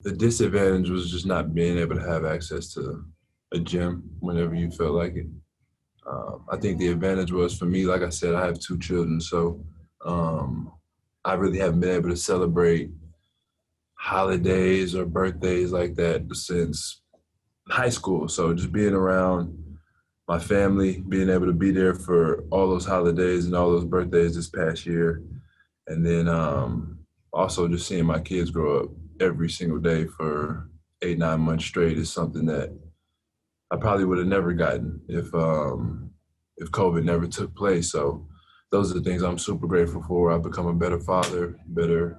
The disadvantage was just not being able to have access to a gym whenever you felt like it. I think the advantage was for me, like I said, I have two children, so um, I really haven't been able to celebrate holidays or birthdays like that since high school. So just being around my family, being able to be there for all those holidays and all those birthdays this past year, and then also just seeing my kids grow up every single day for 8, 9 months straight is something that I probably would have never gotten if COVID never took place. So those are the things I'm super grateful for. I've become a better father, better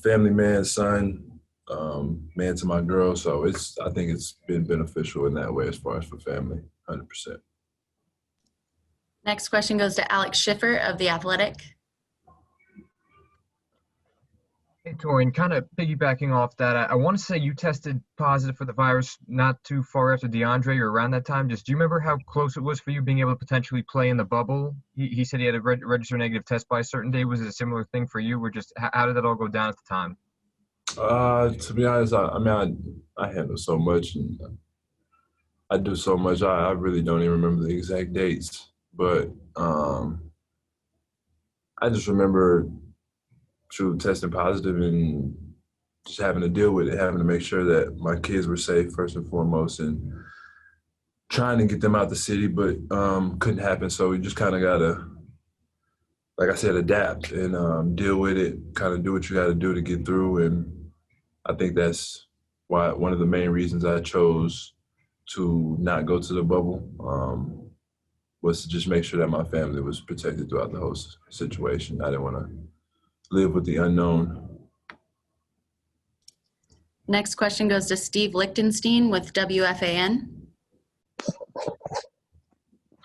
family man, son, man to my girl. So I think it's been beneficial in that way as far as for family, 100%. Next question goes to Alex Schiffer of The Athletic. Hey, Taurean, kind of piggybacking off that, I want to say you tested positive for the virus not too far after DeAndre or around that time. Just do you remember how close it was for you being able to potentially play in the bubble? He said he had to register a negative test by a certain day. Was it a similar thing for you? Or just how did that all go down at the time? To be honest, I handle so much and I do so much. I really don't even remember the exact dates, but I just remember testing positive and just having to deal with it, having to make sure that my kids were safe first and foremost, and trying to get them out the city, but couldn't happen. So we just kind of gotta, like I said, adapt and deal with it. Kind of do what you got to do to get through, and I think that's why one of the main reasons I chose to not go to the bubble was to just make sure that my family was protected throughout the whole situation. I didn't want to live with the unknown. Next question goes to Steve Lichtenstein with WFAN.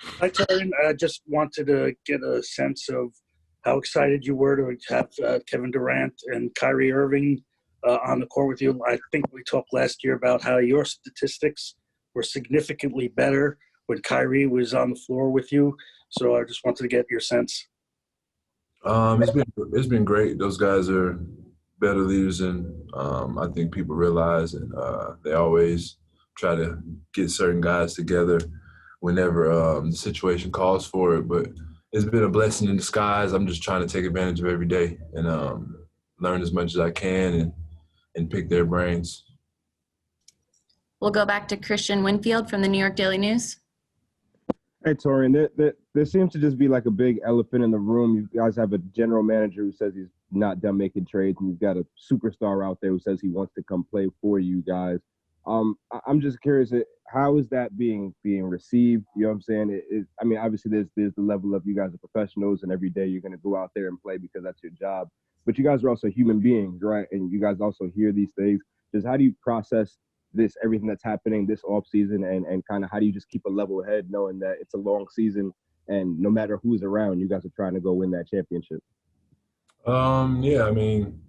Hi, Taurean. I just wanted to get a sense of how excited you were to have Kevin Durant and Kyrie Irving on the court with you. I think we talked last year about how your statistics were significantly better when Kyrie was on the floor with you. So I just wanted to get your sense. It's been great. Those guys are better leaders than I think people realize, and they always try to get certain guys together whenever the situation calls for it. But it's been a blessing in disguise. I'm just trying to take advantage of every day and learn as much as I can and pick their brains. We'll go back to Christian Winfield from the New York Daily News. Hey, Taurean, there seems to just be like a big elephant in the room. You guys have a general manager who says he's not done making trades, and you've got a superstar out there who says he wants to come play for you guys. I'm just curious, how is that being received? You know what I'm saying? I mean, obviously there's the level of you guys are professionals, and every day you're going to go out there and play because that's your job. But you guys are also human beings, right? And you guys also hear these things. Just how do you process everything that's happening this off season, and kind of how do you just keep a level head knowing that it's a long season and no matter who's around, you guys are trying to go win that championship? Yeah, I mean,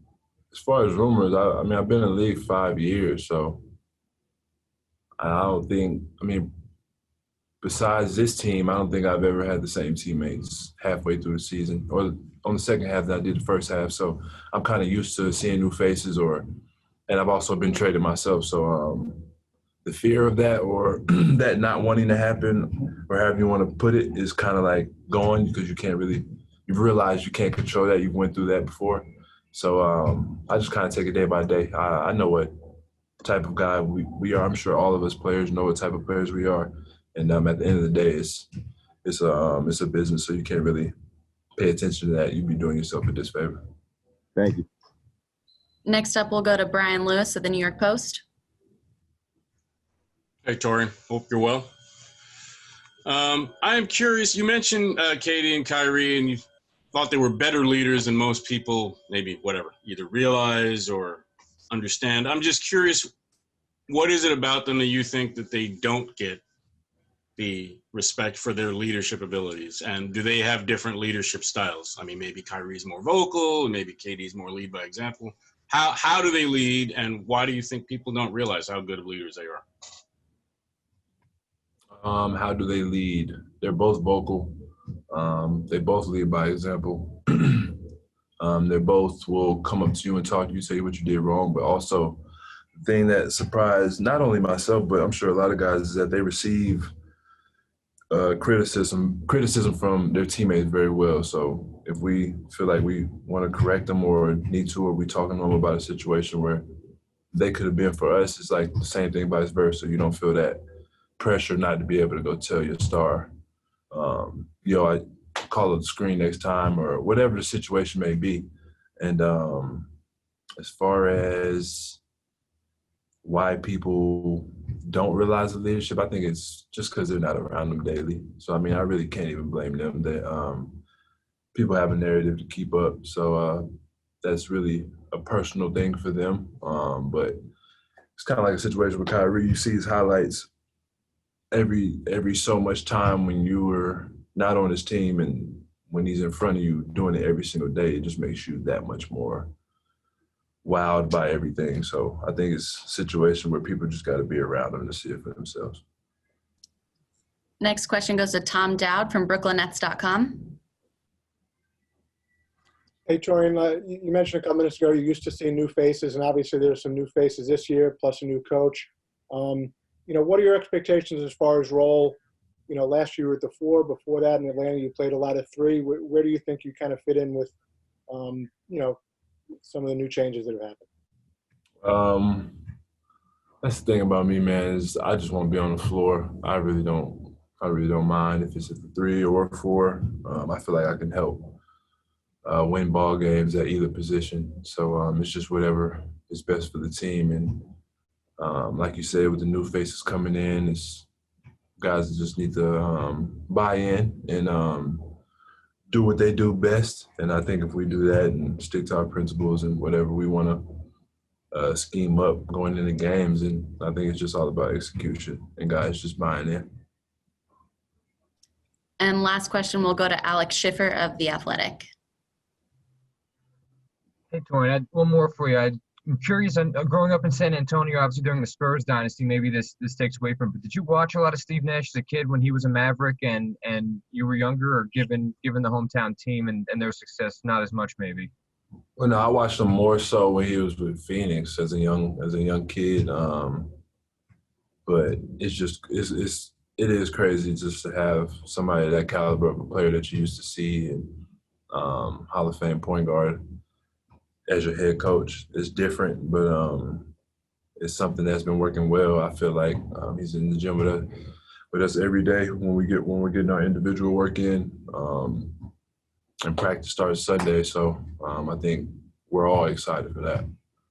as far as rumors, I mean, I've been in the league 5 years, so I don't think, I mean, besides this team, I don't think I've ever had the same teammates halfway through the season or on the second half that I did the first half. So I'm kind of used to seeing new faces and I've also been traded myself. So the fear of that or that not wanting to happen or however you want to put it is kind of like gone because you've realized you can't control that. You've went through that before. So I just kind of take it day by day. I know what type of guy we are. I'm sure all of us players know what type of players we are. And at the end of the day, it's a business, so you can't really pay attention to that. You'd be doing yourself a disfavor. Thank you. Next up, we'll go to Brian Lewis of the New York Post. Hey, Taurean. Hope you're well. I am curious. You mentioned Katie and Kyrie, and you thought they were better leaders than most people, maybe either realize or understand. I'm just curious, what is it about them that you think that they don't get the respect for their leadership abilities? And do they have different leadership styles? I mean, maybe Kyrie's more vocal, and maybe Katie's more lead by example. How do they lead, and why do you think people don't realize how good of leaders they are? How do they lead? They're both vocal. They both lead by example. They both will come up to you and talk to you, say what you did wrong, but also thing that surprised not only myself, but I'm sure a lot of guys, is that they receive criticism from their teammates very well. So if we feel like we want to correct them or need to, or we talking to them about a situation where they could have been for us, it's like the same thing vice versa. You don't feel that pressure not to be able to go tell your star, I call it the screen next time, or whatever the situation may be. And as far as why people don't realize the leadership, I think it's just because they're not around them daily. So, I mean, I really can't even blame them that people have a narrative to keep up. So that's really a personal thing for them. But it's kind of like a situation with Kyrie. You see his highlights every so much time when you were not on his team, and when he's in front of you doing it every single day, it just makes you that much more wowed by everything. So I think it's a situation where people just got to be around them to see it for themselves. Next question goes to Tom Dowd from BrooklynNets.com. Hey, Torian, you mentioned a couple minutes ago you're used to seeing new faces, and obviously there's some new faces this year, plus a new coach. What are your expectations as far as role? Last year you were at the 4, before that in Atlanta you played a lot of 3. Where do you think you kind of fit in with, some of the new changes that have happened? That's the thing about me, man, is I just want to be on the floor. I really don't mind if it's at the 3 or 4. I feel like I can help win ball games at either position. So it's just whatever is best for the team. And like you said, with the new faces coming in, it's guys that just need to buy in and do what they do best. And I think if we do that and stick to our principles and whatever we want to scheme up going into games, and I think it's just all about execution and guys just buying in. And last question will go to Alex Schiffer of The Athletic. Hey, Torian, I had one more for you. I'm curious, growing up in San Antonio, obviously during the Spurs dynasty, maybe this takes away from it, but did you watch a lot of Steve Nash as a kid when he was a Maverick and you were younger, or given the hometown team and their success, not as much maybe? Well, no, I watched him more so when he was with Phoenix as a young kid. But it is crazy just to have somebody that caliber of a player that you used to see, and Hall of Fame point guard as your head coach. It's different, but it's something that's been working well. I feel like he's in the gym with us every day when we're getting our individual work in, and practice starts Sunday. So I think we're all excited for that.